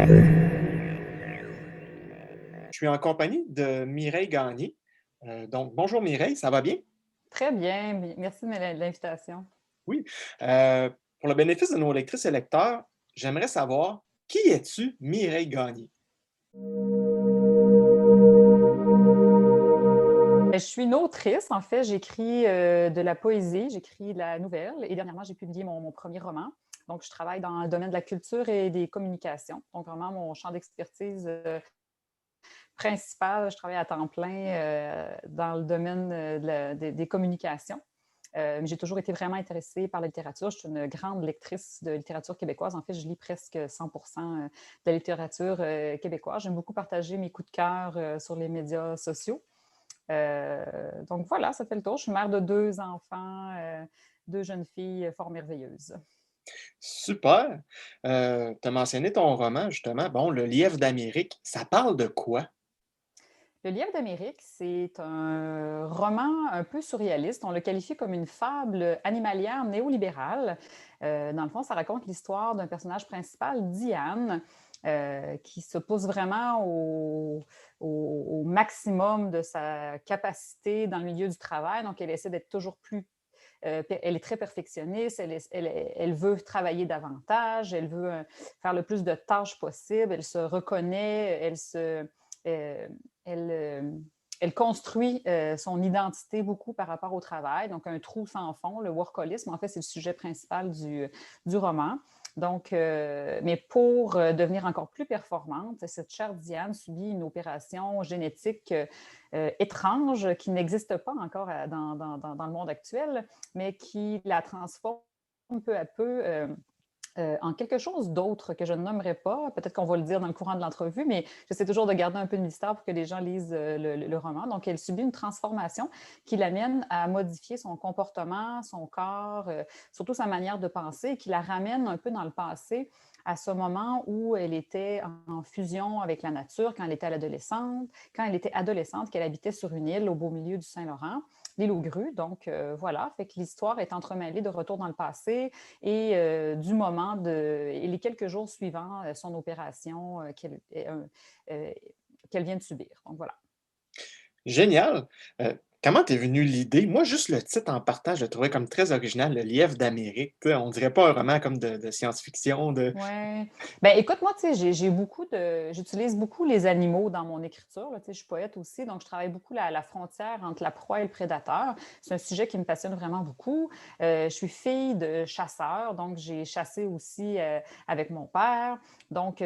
Je suis en compagnie de Mireille Gagné. Donc, bonjour Mireille, ça va bien? Très bien, merci de l'invitation. Oui. Pour le bénéfice de nos lectrices et lecteurs, j'aimerais savoir qui es-tu, Mireille Gagné? Je suis une autrice, en fait, j'écris de la poésie, j'écris de la nouvelle et dernièrement, j'ai publié mon premier roman. Donc, je travaille dans le domaine de la culture et des communications. Donc, vraiment, mon champ d'expertise principal, je travaille à temps plein dans le domaine des communications. Mais j'ai toujours été vraiment intéressée par la littérature. Je suis une grande lectrice de littérature québécoise. En fait, je lis presque 100% de la littérature québécoise. J'aime beaucoup partager mes coups de cœur sur les médias sociaux. Donc voilà, ça fait le tour. Je suis mère de deux enfants, deux jeunes filles fort merveilleuses. Super! Tu as mentionné ton roman, justement. Bon, Le Lièvre d'Amérique, ça parle de quoi? Le Lièvre d'Amérique, c'est un roman un peu surréaliste. On le qualifie comme une fable animalière néolibérale. Dans le fond, ça raconte l'histoire d'un personnage principal, Diane, qui se pousse vraiment au maximum de sa capacité dans le milieu du travail. Donc, elle essaie d'être toujours plus elle est très perfectionniste, elle veut travailler davantage, elle veut faire le plus de tâches possible, elle se reconnaît, euh, elle, euh, elle construit son identité beaucoup par rapport au travail, donc un trou sans fond, le workaholisme, en fait, c'est le sujet principal du roman. Donc, mais pour devenir encore plus performante, cette chère Diane subit une opération génétique étrange qui n'existe pas encore dans le monde actuel, mais qui la transforme peu à peu en quelque chose d'autre que je ne nommerai pas. Peut-être qu'on va le dire dans le courant de l'entrevue, mais j'essaie toujours de garder un peu de mystère pour que les gens lisent le roman. Donc, elle subit une transformation qui l'amène à modifier son comportement, son corps, surtout sa manière de penser, et qui la ramène un peu dans le passé à ce moment où elle était en fusion avec la nature, quand elle était quand elle était adolescente, qu'elle habitait sur une île au beau milieu du Saint-Laurent, l'île aux grues. Donc, voilà, fait que l'histoire est entremêlée de retour dans le passé, et du moment et les quelques jours suivants son opération qu'elle vient de subir. Donc voilà. Génial! Comment t'es venue l'idée? Moi, juste le titre en partant, je le trouvais comme très original, Le Lièvre d'Amérique. Tu sais, on dirait pas un roman comme de science-fiction, de Ouais. Ben écoute, moi, tu sais, j'utilise beaucoup les animaux dans mon écriture. Là, tu sais, je suis poète aussi, donc je travaille beaucoup la frontière entre la proie et le prédateur. C'est un sujet qui me passionne vraiment beaucoup. Je suis fille de chasseur, donc j'ai chassé aussi avec mon père. Donc,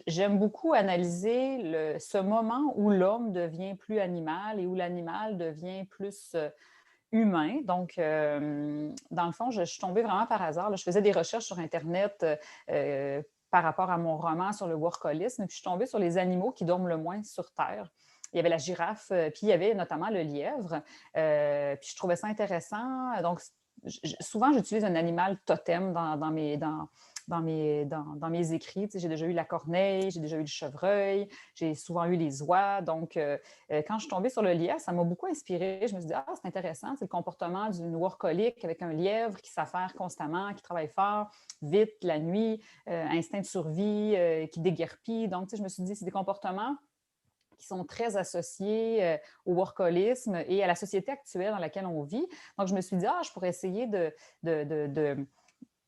j'aime beaucoup analyser ce moment où l'homme devient plus animal et où l'animal devient plus humain. Donc, dans le fond, je suis tombée vraiment par hasard. Là, je faisais des recherches sur Internet par rapport à mon roman sur le workaholisme, puis je suis tombée sur les animaux qui dorment le moins sur Terre. Il y avait la girafe, puis il y avait notamment le lièvre. Puis je trouvais ça intéressant. Donc, souvent, j'utilise un animal totem dans mes écrits. Tu sais, j'ai déjà eu la corneille, j'ai déjà eu le chevreuil, j'ai souvent eu les oies. Donc, quand je suis tombée sur le lièvre, ça m'a beaucoup inspirée. Je me suis dit, ah, c'est intéressant, c'est le comportement d'une workaholic avec un lièvre qui s'affaire constamment, qui travaille fort, vite, la nuit, instinct de survie, qui déguerpit. Donc, tu sais, je me suis dit, c'est des comportements qui sont très associés au workaholisme et à la société actuelle dans laquelle on vit. Donc, je me suis dit, ah, je pourrais essayer de, de, de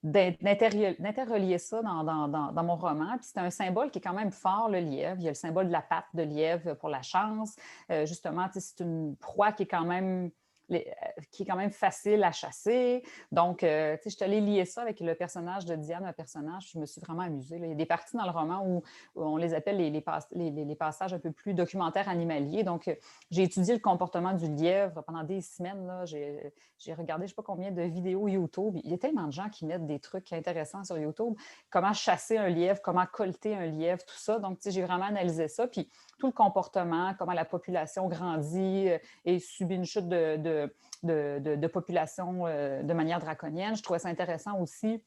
d'interrelier ça dans mon roman. Puis c'est un symbole qui est quand même fort, le lièvre. Il y a le symbole de la patte de lièvre pour la chance. Justement, c'est une proie qui est quand même facile à chasser. Donc, je suis allée lier ça avec le personnage de Diane, un personnage, je me suis vraiment amusée. Là. Il y a des parties dans le roman où on les appelle les passages un peu plus documentaires animaliers. Donc, j'ai étudié le comportement du lièvre pendant des semaines. Là. J'ai regardé, je ne sais pas combien de vidéos YouTube. Il y a tellement de gens qui mettent des trucs intéressants sur YouTube. Comment chasser un lièvre, comment colter un lièvre, tout ça. Donc, j'ai vraiment analysé ça. Puis, tout le comportement, comment la population grandit et subit une chute de population de manière draconienne. Je trouvais ça intéressant aussi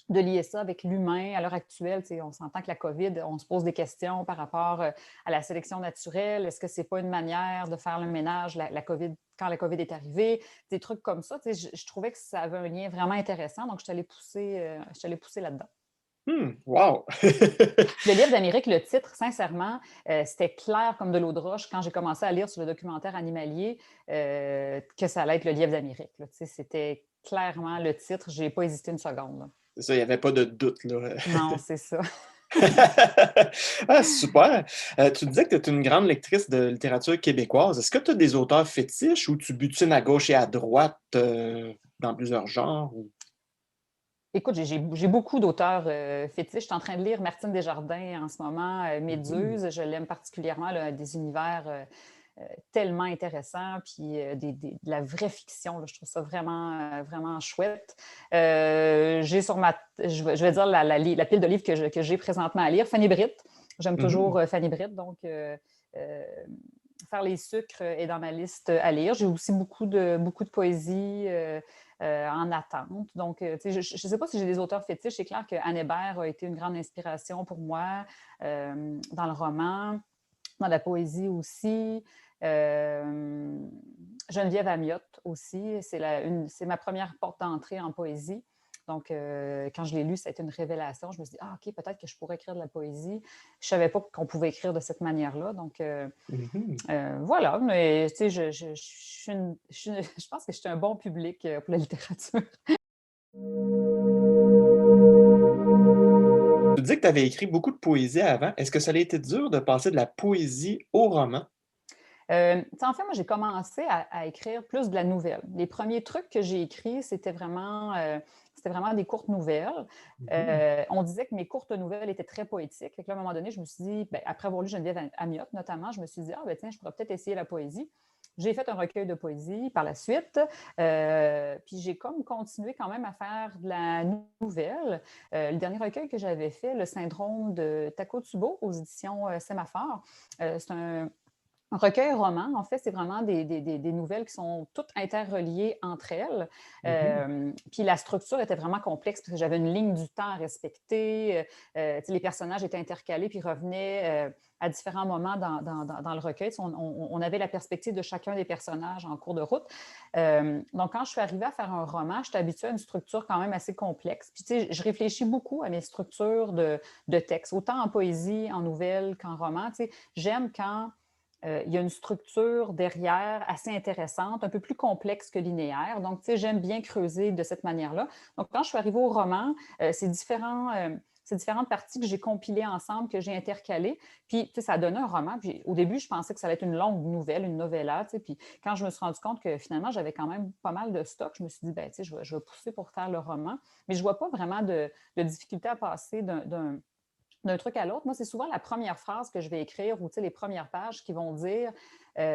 de lier ça avec l'humain à l'heure actuelle. On s'entend que la COVID, on se pose des questions par rapport à la sélection naturelle. Est-ce que c'est pas une manière de faire le ménage, la COVID, quand la COVID est arrivée? Des trucs comme ça. Je trouvais que ça avait un lien vraiment intéressant. Donc, je suis allée pousser là-dedans. Wow! Le livre d'Amérique, le titre, sincèrement, c'était clair comme de l'eau de roche quand j'ai commencé à lire sur le documentaire animalier que ça allait être le livre d'Amérique. Là. Tu sais, c'était clairement le titre. Je n'ai pas hésité une seconde. Là. C'est ça, il n'y avait pas de doute, là. Non, c'est ça. Ah, super! Tu disais que tu es une grande lectrice de littérature québécoise. Est-ce que tu as des auteurs fétiches ou tu butines à gauche et à droite, dans plusieurs genres ou? Écoute, j'ai beaucoup d'auteurs fétiches. Je suis en train de lire Martine Desjardins en ce moment, Mmh. Méduse. Je l'aime particulièrement, là, des univers tellement intéressants, puis de la vraie fiction. Là, je trouve ça vraiment, vraiment chouette. J'ai sur je vais dire la pile de livres que j'ai présentement à lire. Fanny Britt. J'aime Mmh. toujours Fanny Britt, donc euh, Faire les sucres est dans ma liste à lire. J'ai aussi beaucoup de poésie en attente. Donc, je ne sais pas si j'ai des auteurs fétiches. C'est clair que Anne Hébert a été une grande inspiration pour moi dans le roman, dans la poésie aussi. Euh, Geneviève Amiotte aussi. C'est ma première porte d'entrée en poésie. Donc, quand je l'ai lu, ça a été une révélation. Je me suis dit, ah, OK, peut-être que je pourrais écrire de la poésie. Je ne savais pas qu'on pouvait écrire de cette manière-là. Donc, Mmh. voilà, mais tu sais, je pense que je suis un bon public pour la littérature. Tu dis que tu avais écrit beaucoup de poésie avant. Est-ce que ça a été dur de passer de la poésie au roman? En fait, moi, j'ai commencé à écrire plus de la nouvelle. Les premiers trucs que j'ai écrits, c'était vraiment des courtes nouvelles. Mmh. On disait que mes courtes nouvelles étaient très poétiques. Fait que là, à un moment donné, je me suis dit, ben, après avoir lu Geneviève Amiotte notamment, je me suis dit, ah ben tiens, je pourrais peut-être essayer la poésie. J'ai fait un recueil de poésie par la suite, puis j'ai comme continué quand même à faire de la nouvelle. Le dernier recueil que j'avais fait, Le syndrome de Takotsubo, aux éditions Sémaphore, c'est un recueil roman, en fait, c'est vraiment des nouvelles qui sont toutes interreliées entre elles. Mmh. Puis la structure était vraiment complexe parce que j'avais une ligne du temps à respecter. Les personnages étaient intercalés puis revenaient à différents moments dans le recueil. On avait la perspective de chacun des personnages en cours de route. Donc, quand je suis arrivée à faire un roman, je suis habituée à une structure quand même assez complexe. Puis, tu sais, je réfléchis beaucoup à mes structures de texte, autant en poésie, en nouvelle qu'en roman. Tu sais, j'aime quand il y a une structure derrière assez intéressante, un peu plus complexe que linéaire. Donc, tu sais, j'aime bien creuser de cette manière-là. Donc, quand je suis arrivée au roman, c'est différentes parties que j'ai compilées ensemble, que j'ai intercalées. Puis, tu sais, ça a donné un roman. Puis, au début, je pensais que ça allait être une longue nouvelle, une novella. Tu sais, puis, quand je me suis rendu compte que finalement, j'avais quand même pas mal de stock, je me suis dit, ben, tu sais, je vais pousser pour faire le roman. Mais je ne vois pas vraiment de difficulté à passer d'un truc à l'autre. Moi, c'est souvent la première phrase que je vais écrire ou les premières pages qui vont dire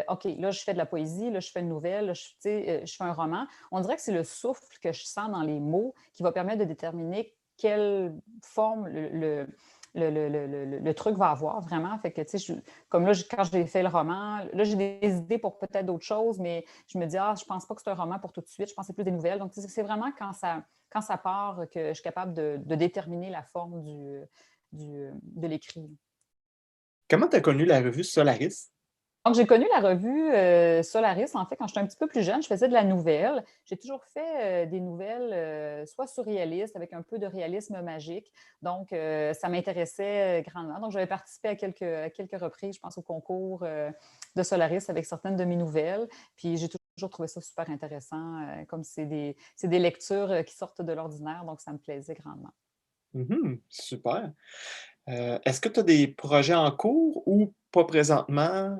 OK, là, je fais de la poésie, là, je fais une nouvelle, là, je fais un roman. On dirait que c'est le souffle que je sens dans les mots qui va permettre de déterminer quelle forme le truc va avoir vraiment. Fait que, comme là, quand j'ai fait le roman, là, j'ai des idées pour peut-être d'autres choses, mais je me dis, ah, je pense pas que c'est un roman pour tout de suite, je pense que c'est plus des nouvelles. Donc, c'est vraiment quand ça part que je suis capable de déterminer la forme de l'écrit. Comment tu as connu la revue Solaris? Donc, j'ai connu la revue Solaris, en fait, quand j'étais un petit peu plus jeune. Je faisais de la nouvelle. J'ai toujours fait des nouvelles soit surréalistes, avec un peu de réalisme magique. Donc, ça m'intéressait grandement. Donc, j'avais participé à quelques reprises, je pense, au concours de Solaris avec certaines de mes nouvelles. Puis, j'ai toujours trouvé ça super intéressant, comme c'est des lectures qui sortent de l'ordinaire. Donc, ça me plaisait grandement. Mmh. Super. Est-ce que tu as des projets en cours ou pas présentement?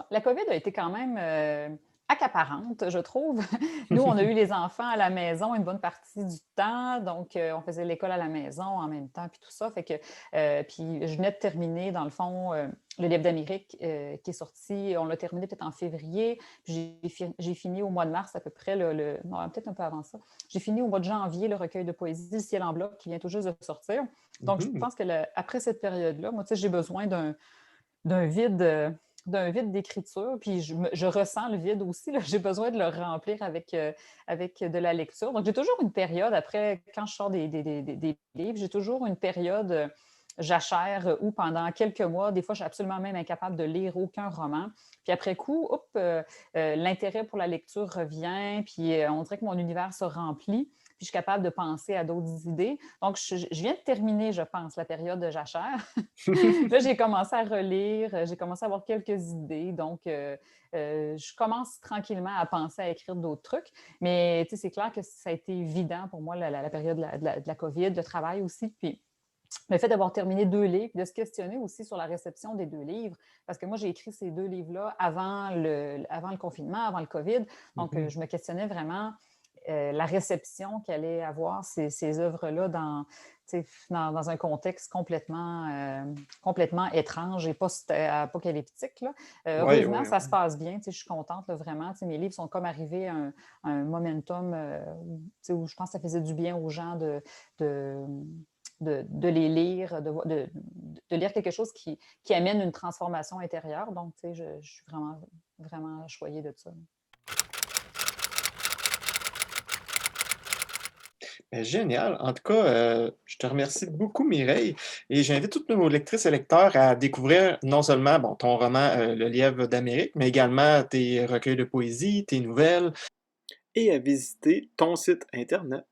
La COVID a été quand même accaparante, je trouve. Nous, on a eu les enfants à la maison une bonne partie du temps, donc on faisait l'école à la maison en même temps, puis tout ça. Fait que, puis je venais de terminer, dans le fond, le livre d'Amérique qui est sorti. On l'a terminé peut-être en février, puis j'ai fini au mois de mars à peu près, non, peut-être un peu avant ça. J'ai fini au mois de janvier le recueil de poésie Le ciel en bloc qui vient tout juste de sortir. Donc, je Mmh. pense que après cette période-là, moi, tu sais, j'ai besoin d'un vide, d'un vide d'écriture, puis je ressens le vide aussi. Là. J'ai besoin de le remplir avec de la lecture. Donc, j'ai toujours une période, après, quand je sors des livres, j'ai toujours une période jachère où pendant quelques mois, des fois, je suis absolument même incapable de lire aucun roman. Puis après coup, l'intérêt pour la lecture revient, puis on dirait que mon univers se remplit, puis je suis capable de penser à d'autres idées. Donc, je viens de terminer, je pense, la période de jachère. Là, j'ai commencé à relire, j'ai commencé à avoir quelques idées. Donc, je commence tranquillement à penser à écrire d'autres trucs. Mais c'est clair que ça a été évident pour moi, la période de la COVID, le travail aussi. Puis, le fait d'avoir terminé 2 livres, de se questionner aussi sur la réception des 2 livres, parce que moi, j'ai écrit ces 2 livres-là avant le confinement, avant le COVID. Donc, Mhm. je me questionnais vraiment la réception qu'allaient avoir ces œuvres-là dans un contexte complètement étrange et post-apocalyptique. Oui, Heureusement, oui, ça oui. se passe bien. Je suis contente, là, vraiment. Mes livres sont comme arrivés à un momentum où je pense que ça faisait du bien aux gens de, de les lire, de lire quelque chose qui amène une transformation intérieure. Donc, je suis vraiment, vraiment choyée de ça. Ben, génial. En tout cas, je te remercie beaucoup, Mireille, et j'invite toutes nos lectrices et lecteurs à découvrir non seulement bon, ton roman Le Lièvre d'Amérique, mais également tes recueils de poésie, tes nouvelles, et à visiter ton site internet